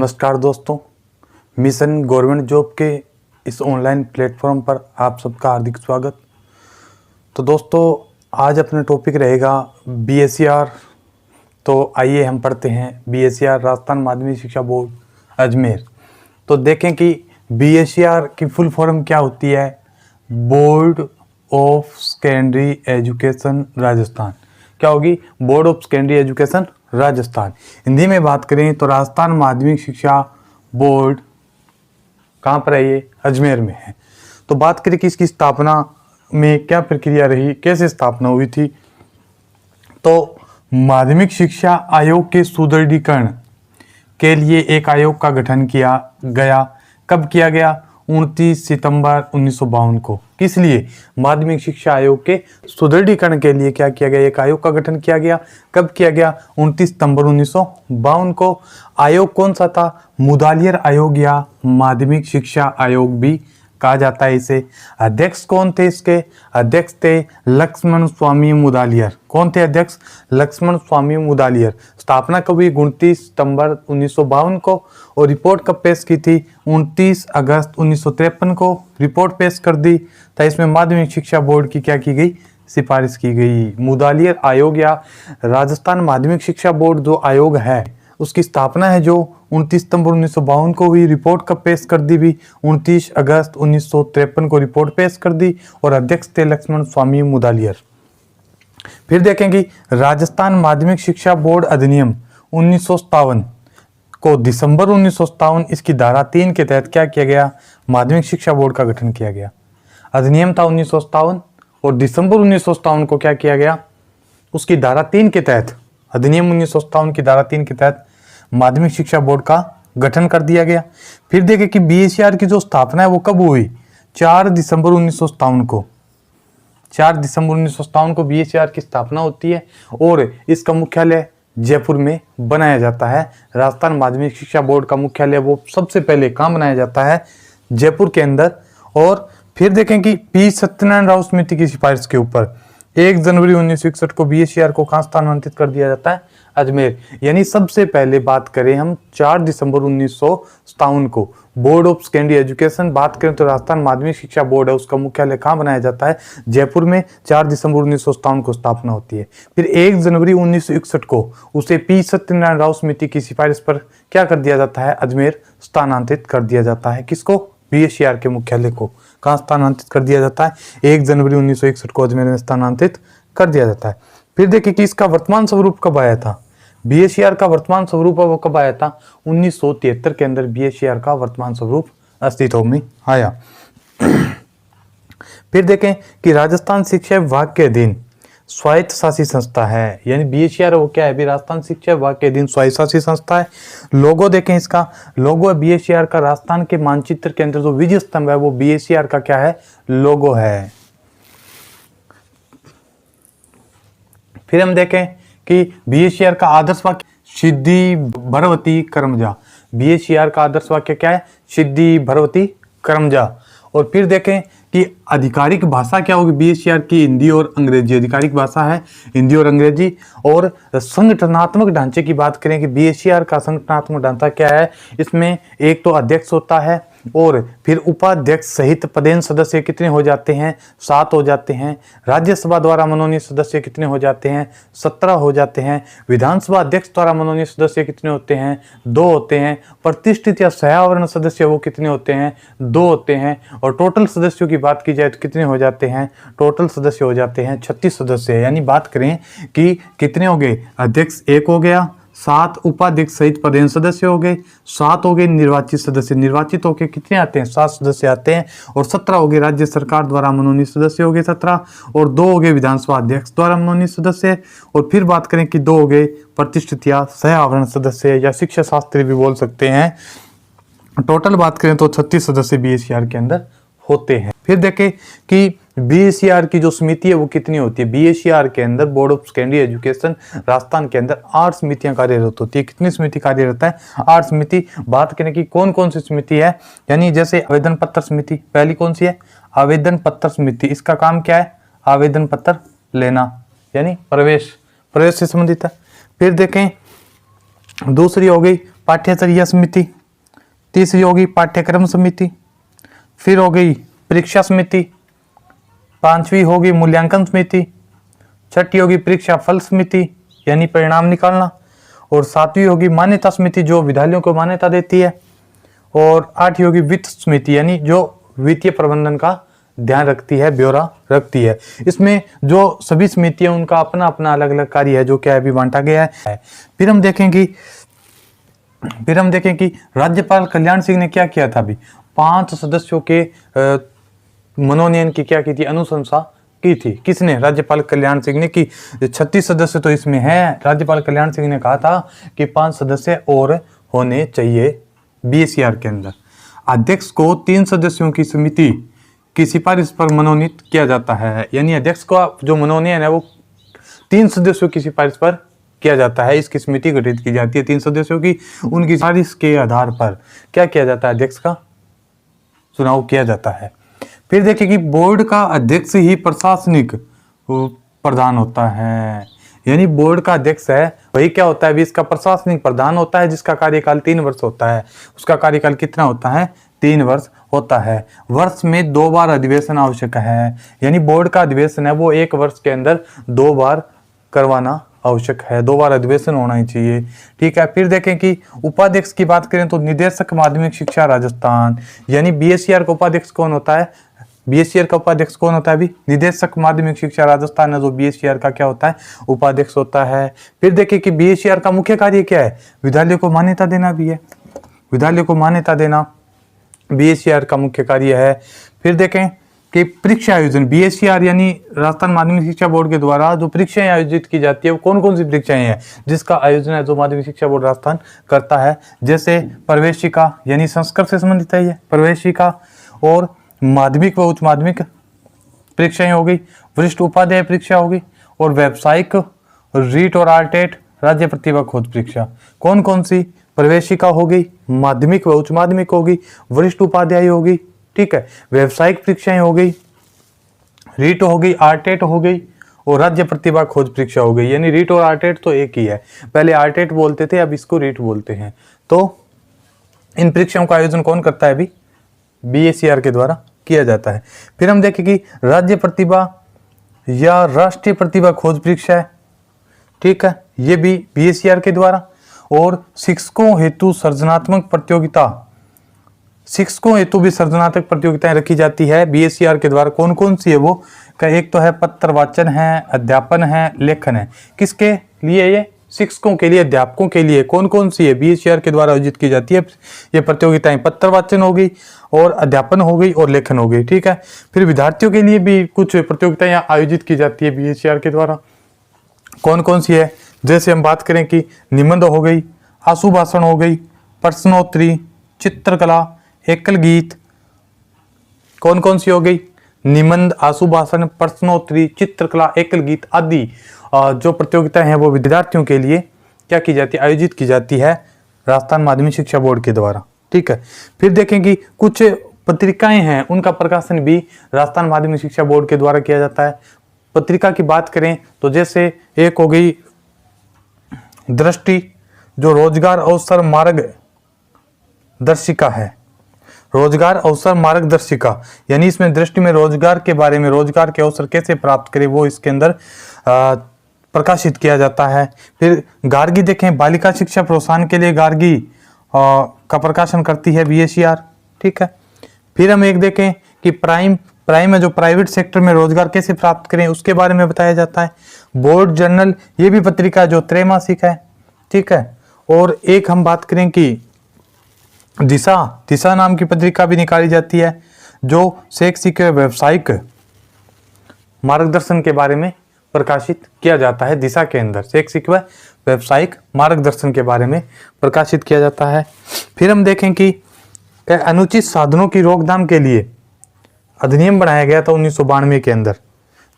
नमस्कार दोस्तों, mission government job के इस ऑनलाइन प्लेटफॉर्म पर आप सबका हार्दिक स्वागत। तो दोस्तों, आज अपना टॉपिक रहेगा बीएसईआर। तो आइए हम पढ़ते हैं बीएसईआर राजस्थान माध्यमिक शिक्षा बोर्ड अजमेर। तो देखें कि बीएसईआर की फुल फॉर्म क्या होती है। Board of secondary education Rajasthan. क्या होगी? Board of secondary education Rajasthan. Hindi में बात करें तो राजस्थान माध्यमिक शिक्षा बोर्ड कहाँ पर है? ये अजमेर में है। तो बात करें कि इसकी स्थापना में क्या प्रक्रिया रही, कैसे स्थापना हुई थी। तो माध्यमिक शिक्षा आयोग के सुदृढ़ीकरण के लिए एक आयोग का गठन किया गया। कब किया गया? 29 सितंबर 1952 को। किस लिए? माध्यमिक शिक्षा आयोग के सुदृढ़ीकरण के लिए क्या किया गया? एक आयोग का गठन किया गया। कब किया गया? 29 सितंबर 1952 को। आयोग कौन सा था? मुदालियर आयोग या माध्यमिक शिक्षा आयोग भी कहा जाता है इसे। अध्यक्ष कौन थे इसके? अध्यक्ष थे लक्ष्मण स्वामी मुदालियर। कौन थे अध्यक्ष? लक्ष्मण स्वामी मुदालियर। स्थापना कब हुई? 29 सितंबर 1952 को। और रिपोर्ट कब पेश की थी? 29 अगस्त 1953 को रिपोर्ट पेश कर दी। तो इसमें माध्यमिक शिक्षा बोर्ड की क्या की गई? सिफारिश की गई। मुदालियर आयोग या राजस्थान माध्यमिक शिक्षा बोर्ड जो आयोग है उसकी स्थापना है जो 29 सितंबर 1952 को हुई। रिपोर्ट कब पेश कर दी भी? 29 अगस्त 1953 को रिपोर्ट पेश कर दी। और अध्यक्ष थे लक्ष्मण स्वामी मुदालियर। फिर देखेंगे राजस्थान माध्यमिक शिक्षा बोर्ड अधिनियम 1957 को दिसंबर 1957 इसकी धारा 3 के तहत क्या किया गया? माध्यमिक शिक्षा बोर्ड का गठन किया गया। अधिनियम था 1957 और दिसंबर 1957 को क्या किया गया? उसकी धारा 3 के तहत, अधिनियम 1957 की धारा 3 के तहत माध्यमिक शिक्षा बोर्ड का गठन कर दिया गया। फिर देखें कि बीएसईआर की जो स्थापना है वो कब हुई? 4 दिसंबर 1957 को। 4 दिसंबर 1957 को बीएसईआर की स्थापना होती है और इसका मुख्यालय जयपुर में बनाया जाता है। राजस्थान माध्यमिक शिक्षा बोर्ड का मुख्यालय वो सबसे पहले कहाँ बनाया जाता है? जयपुर के अंदर। और फिर देखें कि पी सत्यनारायण राव समिति की सिफारिश के ऊपर 1 जनवरी 1961 को बीएसईआर को कहाँ स्थानांतरित कर दिया जाता है? अजमेर। यानी सबसे पहले बात करें हम 4 दिसंबर 1957 को बोर्ड ऑफ सेकेंडरी एजुकेशन बात करें तो राजस्थान माध्यमिक शिक्षा बोर्ड है उसका मुख्यालय कहाँ बनाया जाता है? जयपुर में। 4 दिसंबर 1957 को स्थापना होती है। फिर 1 जनवरी 1961 को उसे पी सत्यनारायण राव समिति की सिफारिश पर क्या कर दिया जाता है? अजमेर स्थानांतरित कर दिया जाता है। किसको? बीएसईआर के मुख्यालय को कहाँ स्थानांतरित कर दिया जाता है? 1 जनवरी 1961 को अजमेर में स्थानांतरित कर दिया जाता है। फिर देखिए कि इसका वर्तमान स्वरूप कब आया था। बीएसईआर का वर्तमान स्वरूप वो कब आया था? 1973 के अंदर बीएसईआर का वर्तमान स्वरूप अस्तित्व में आया। फिर देखें कि राजस्थान शिक्षा विभाग के अधीन स्वायत्त शासी संस्था है। यानी बीएसईआर वो क्या है? भी राजस्थान शिक्षा विभाग के अधीन स्वायत्त शासी संस्था है। लोगो देखें, इसका लोगो बीएसईआर का राजस्थान के मानचित्र के अंदर जो विजय स्तंभ है वो बीएसईआर का क्या है? लोगो है। फिर हम देखें कि बीएसईआर का आदर्श वाक्य सिद्धि भरवती कर्मजा। बीएसईआर का आदर्श वाक्य क्या है? सिद्धि भरवती कर्मजा। और फिर देखें कि आधिकारिक भाषा क्या होगी बीएसईआर की? हिंदी और अंग्रेजी आधिकारिक भाषा है, हिंदी और अंग्रेजी। और संगठनात्मक ढांचे की बात करें कि बीएसईआर का संगठनात्मक ढांचा क्या है? इसमें एक तो अध्यक्ष होता है और फिर उपाध्यक्ष सहित पदेन सदस्य कितने हो जाते हैं? 7 हो जाते हैं। राज्यसभा द्वारा मनोनीत सदस्य कितने हो जाते हैं? 17 हो जाते हैं। विधानसभा अध्यक्ष द्वारा मनोनीत सदस्य कितने होते हैं? 2 होते हैं। प्रतिष्ठित या सयावरण सदस्य वो कितने होते हैं? 2 होते हैं। और टोटल सदस्यों की बात की जाए तो कितने हो जाते हैं? टोटल सदस्य हो जाते हैं 36 सदस्य। यानी बात करें कि कितने हो गए? अध्यक्ष 1 हो गया, 7 उपाध्यक्ष सहित पदेन सदस्य हो गए, 7 हो गए निर्वाचित सदस्य। निर्वाचित होकर कितने आते हैं? 7 सदस्य आते हैं। और 17 हो गए राज्य सरकार द्वारा मनोनीत सदस्य हो गए 17। और 2 हो गए विधानसभा अध्यक्ष द्वारा मनोनीत सदस्य। और फिर बात करें कि 2 हो गए प्रतिष्ठित या सयावरण सदस्य या शिक्षा शास्त्री भी बोल सकते हैं। टोटल बात करें तो 36 सदस्य बीएसईआर के अंदर होते हैं। फिर देखें कि बीएसईआर की जो समिति है वो कितनी होती है? बीएसईआर के अंदर board of secondary education Rajasthan के अंदर 8 समितियां कार्यरत होती है। कितनी समिति कार्यरत है? 8 समिति। बात करें कि कौन कौन सी समिति है, यानी जैसे आवेदन पत्र समिति पहली कौन सी है? आवेदन पत्र समिति। इसका काम क्या है? आवेदन पत्र लेना, यानी प्रवेश से संबंधित है। फिर देखें दूसरी हो गई पाठ्यचर्या समिति, तीसरी होगी पाठ्यक्रम समिति, फिर हो गई परीक्षा समिति, पांचवी होगी मूल्यांकन समिति, छठी होगी परीक्षा फल समिति यानी परिणाम निकालना, और सातवीं होगी मान्यता समिति जो विद्यालयों को मान्यता देती है, और आठवीं होगी वित्त समिति यानी जो वित्तीय प्रबंधन का ध्यान रखती है, ब्यौरा रखती है। इसमें जो सभी समितियां उनका अपना अपना अलग अलग कार्य है जो क्या अभी बांटा गया है। फिर हम देखें कि राज्यपाल कल्याण सिंह ने क्या किया था। अभी 5 सदस्यों के मनोनयन की क्या की थी, अनुशंसा की थी। किसने? राज्यपाल कल्याण सिंह ने की। 36 सदस्य तो इसमें हैं। राज्यपाल कल्याण सिंह ने कहा था कि 5 सदस्य और होने चाहिए बीएसईआर के अंदर। अध्यक्ष को 3 सदस्यों की समिति की सिफारिश पर मनोनीत किया जाता है, यानी अध्यक्ष का जो मनोनयन है वो 3 सदस्यों की सिफारिश पर किया जाता है। इसकी समिति गठित की जाती है 3 सदस्यों की, उनकी सिफारिश के आधार पर क्या किया जाता है, अध्यक्ष का चुनाव किया जाता है। फिर देखिए कि बोर्ड का अध्यक्ष ही प्रशासनिक प्रधान होता है, यानी बोर्ड का अध्यक्ष है वही क्या होता है, इसका प्रशासनिक प्रधान होता है जिसका कार्यकाल 3 वर्ष होता है। उसका कार्यकाल कितना होता है? 3 वर्ष होता है। वर्ष में 2 बार अधिवेशन आवश्यक है, यानी बोर्ड का अधिवेशन है वो 1 वर्ष के अंदर 2 बार करवाना आवश्यक है, 2 बार अधिवेशन होना ही चाहिए। ठीक है। फिर देखें कि उपाध्यक्ष की बात करें तो निदेशक माध्यमिक शिक्षा राजस्थान, यानी बीएसईआर का उपाध्यक्ष कौन होता है? बीएसईआर का उपाध्यक्ष कौन होता है? अभी निदेशक माध्यमिक शिक्षा राजस्थान है जो बीएसईआर का क्या होता है? उपाध्यक्ष होता है। फिर देखें कि बीएसईआर का मुख्य कार्य क्या है? विद्यालय को मान्यता देना भी है। विद्यालय को मान्यता देना बीएसईआर का मुख्य कार्य है। फिर देखें कि परीक्षा आयोजन, बीएसईआर यानी राजस्थान माध्यमिक शिक्षा बोर्ड के द्वारा जो परीक्षाएं आयोजित की जाती है वो कौन कौन सी परीक्षाएं हैं जिसका आयोजन है जो माध्यमिक शिक्षा बोर्ड राजस्थान करता है। जैसे प्रवेशिका यानी संस्कृत से संबंधित है ये प्रवेशिका, और माध्यमिक व उच्च माध्यमिक परीक्षाएं हो गई, वरिष्ठ उपाध्याय परीक्षा होगी, और व्यावसायिक, रीट और आरटेट, राज्य प्रतिभा खोज परीक्षा। कौन कौन सी? प्रवेशिका होगी, माध्यमिक व उच्च माध्यमिक होगी, वरिष्ठ उपाध्याय होगी, ठीक है, व्यावसायिक परीक्षाएं हो गई, रीट हो गई, आरटेट हो गई, और राज्य प्रतिभा खोज परीक्षा हो गई। यानी रीट और आरटेट तो एक ही है, पहले आरटेट बोलते थे अब इसको रीट बोलते हैं। तो इन परीक्षाओं का आयोजन कौन करता है? अभी बीएसईआर के द्वारा किया जाता है। फिर हम देखें कि राज्य प्रतिभा या राष्ट्रीय प्रतिभा खोज परीक्षा है, ठीक है, ये भी बीएसईआर के द्वारा। और शिक्षकों हेतु सृजनात्मक प्रतियोगिता, शिक्षकों हेतु भी सृजनात्मक प्रतियोगिताएं रखी जाती है बीएसईआर के द्वारा। कौन कौन सी है वो? का एक तो है पत्र वाचन है, अध्यापन है, लेखन है। किसके लिए? ये शिक्षकों के लिए, अध्यापकों के लिए। कौन कौन सी है? बीएसईआर के द्वारा आयोजित की जाती है ये प्रतियोगिताएं। पत्र वाचन हो गई, और अध्यापन हो गई, और लेखन हो गई, ठीक है। फिर विद्यार्थियों के लिए भी कुछ प्रतियोगिताएं आयोजित की जाती है बीएसईआर के द्वारा। कौन कौन सी है? जैसे हम बात करें कि निबंध हो गई, आशु भाषण हो गई, प्रश्नोत्तरी, चित्रकला, एकल गीत। कौन कौन सी हो गई? निबंध, आशु भाषण, प्रश्नोत्तरी, चित्रकला, एकल गीत आदि जो प्रतियोगिताएं हैं वो विद्यार्थियों के लिए क्या की जाती है? आयोजित की जाती है राजस्थान माध्यमिक शिक्षा बोर्ड के द्वारा, ठीक है। फिर देखें कि कुछ पत्रिकाएं हैं उनका प्रकाशन भी राजस्थान माध्यमिक शिक्षा बोर्ड के द्वारा किया जाता है। पत्रिका की बात करें तो जैसे एक हो गई दृष्टि जो रोजगार अवसर मार्गदर्शिका है, रोजगार अवसर मार्गदर्शिका, यानी इसमें दृष्टि में रोजगार के बारे में, रोजगार के अवसर कैसे प्राप्त करें वो इसके अंदर प्रकाशित किया जाता है। फिर गार्गी देखें, बालिका शिक्षा प्रोत्साहन के लिए गार्गी का प्रकाशन करती है बीएसईआर, ठीक है। फिर हम एक देखें कि प्राइम में जो प्राइवेट सेक्टर में रोजगार कैसे प्राप्त करें उसके बारे में बताया जाता है। बोर्ड जर्नल, ये भी पत्रिका जो त्रैमासिक है, ठीक है। और एक हम बात करें कि दिशा नाम की पत्रिका भी निकाली जाती है जो शैक्षिक व्यवसायिक मार्गदर्शन के बारे में प्रकाशित किया जाता है। दिशा के अंदर शैक्षिक व व्यवसायिक मार्गदर्शन के बारे में प्रकाशित किया जाता है। फिर हम देखें कि अनुचित साधनों की रोकथाम के लिए अधिनियम बनाया गया था 1992 के अंदर।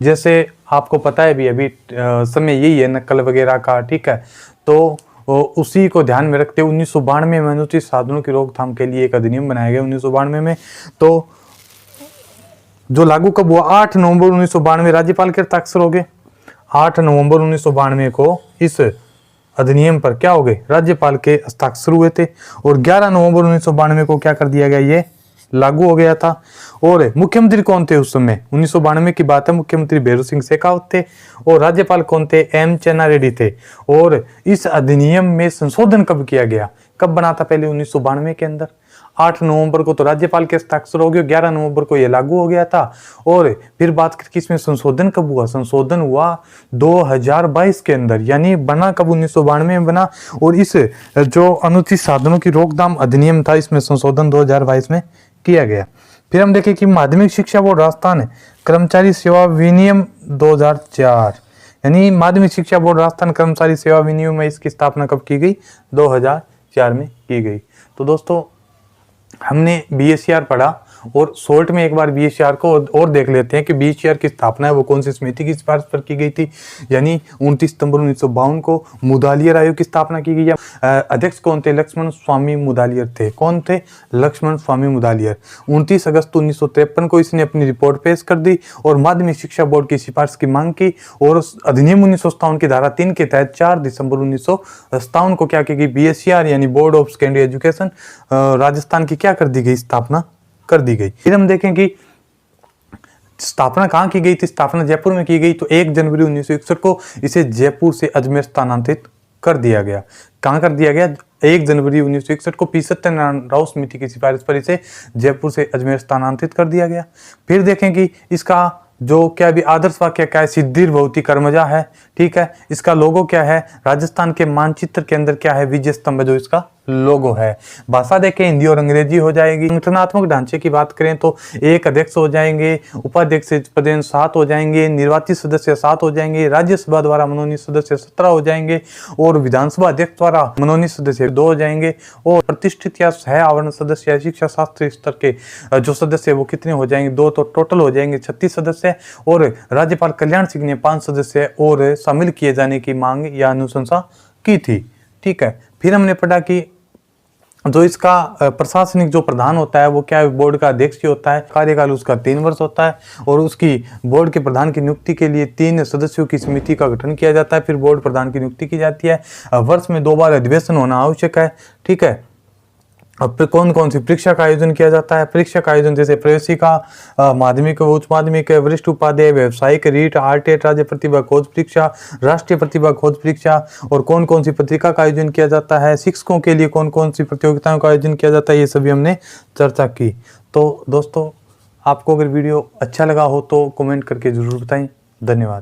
जैसे आपको पता है भी अभी समय यही है नकल वगैरह का, ठीक है। तो उसी को ध्यान में रखते हुए 1992 में अनुचित साधनों की रोकथाम के लिए एक अधिनियम बनाया गया 1992 में। तो जो लागू कब हुआ? 8 नवंबर 1992 राज्यपाल के हस्ताक्षर हो गए। 8 नवंबर 1992 को इस अधिनियम पर क्या हो गए, राज्यपाल के हस्ताक्षर हुए थे और 11 नवंबर 1992 को क्या कर दिया गया, ये लागू हो गया था। और मुख्यमंत्री कौन थे उस समय, 1992 की बात है, मुख्यमंत्री भैरू सिंह शेखावत थे और राज्यपाल कौन थे, एम चेन्ना रेड्डी थे। और इस अधिनियम में संशोधन कब किया गया, कब बना था, पहले 1992 के अंदर 8 नवंबर को तो राज्यपाल के हस्ताक्षर हो गए, 11 नवंबर को यह लागू हो गया था। और फिर बात करके इसमें संशोधन कब हुआ, संशोधन हुआ 2022 के अंदर, यानी बना कब, 1992 में बना। और इस जो अनुचित साधनों की रोकथाम अधिनियम था, इसमें संशोधन 2022 में किया गया। फिर हम देखें कि माध्यमिक शिक्षा बोर्ड राजस्थान कर्मचारी सेवा विनियम 2004, यानी माध्यमिक शिक्षा बोर्ड राजस्थान कर्मचारी सेवा विनियम में इसकी स्थापना कब की गई, 2004 में की गई। तो दोस्तों हमने बीएससीआर पढ़ा और शॉर्ट में एक बार बीएससीआर को और देख लेते हैं कि बीएससीआर की स्थापना है वो कौन सी समिति की सिफारिश पर की गई थी, यानी 29 सितंबर 1952 को मुदालियर आयोग की स्थापना की गई। अध्यक्ष कौन थे, लक्ष्मण स्वामी मुदालियर थे। कौन थे, लक्ष्मण स्वामी मुदालियर। 29 अगस्त 1953 को इसने अपनी रिपोर्ट पेश कर दी और माध्यमिक शिक्षा बोर्ड की सिफारिश की मांग की और अधिनियम 1957 की धारा 3 के तहत 4 दिसंबर 1957 को क्या की गई, बीएससीआर यानी board of secondary education Rajasthan की क्या कर दी गई, स्थापना कर दी गई। फिर हम देखें कि स्थापना कहां की गई थी, स्थापना जयपुर में की गई। तो 1 जनवरी 1961 को इसे जयपुर से अजमेर स्थानांतरित कर दिया गया। कहां कर दिया गया, 1 जनवरी 1961 को पी सत्यनारायण राव समिति की सिफारिश पर इसे जयपुर से अजमेर स्थानांतरित कर दिया गया। फिर देखें कि इसका जो क्या भी आदर्श वाक्य क्या है, सिद्धिर भवति कर्मजा है, ठीक है। इसका लोगो क्या है, राजस्थान के मानचित्र के अंदर क्या है, विजय स्तंभ जो इसका लोगो है। भाषा देखें हिंदी और अंग्रेजी हो जाएगी। संगठनात्मक ढांचे की बात करें तो एक अध्यक्ष हो जाएंगे, उपाध्यक्ष पदेन 7 हो जाएंगे, निर्वाचित सदस्य 7 हो जाएंगे, राज्यसभा द्वारा मनोनीत सदस्य 17 हो जाएंगे और विधानसभा अध्यक्ष द्वारा मनोनीत सदस्य 2 हो जाएंगे और प्रतिष्ठित या सह आवरण सदस्य शिक्षा शास्त्री स्तर के जो सदस्य वो कितने हो जाएंगे, 2, तो टोटल हो जाएंगे 36 सदस्य। और राज्यपाल कल्याण सिंह ने 5 सदस्य और शामिल किए जाने की मांग या अनुशंसा की थी, ठीक है। फिर हमने पढ़ा कि जो इसका प्रशासनिक जो प्रधान होता है वो क्या है, बोर्ड का अध्यक्ष ही होता है। कार्यकाल उसका 3 वर्ष होता है और उसकी बोर्ड के प्रधान की नियुक्ति के लिए 3 सदस्यों की समिति का गठन किया जाता है। फिर बोर्ड प्रधान की नियुक्ति की जाती है। वर्ष में 2 बार अधिवेशन होना आवश्यक है, ठीक है। अब कौन कौन सी परीक्षा का आयोजन किया जाता है, परीक्षा का आयोजन जैसे प्रवेशिका, माध्यमिक, उच्च माध्यमिक, वरिष्ठ उपाध्याय, व्यावसायिक, रीट, आरटेट, राज्य प्रतिभा खोज परीक्षा, राष्ट्रीय प्रतिभा खोज परीक्षा। और कौन कौन सी पत्रिका का आयोजन किया जाता है, शिक्षकों के लिए कौन कौन सी प्रतियोगिताओं का आयोजन किया जाता है, ये सभी हमने चर्चा की। तो दोस्तों आपको अगर वीडियो अच्छा लगा हो तो कमेंट करके जरूर बताएं। धन्यवाद।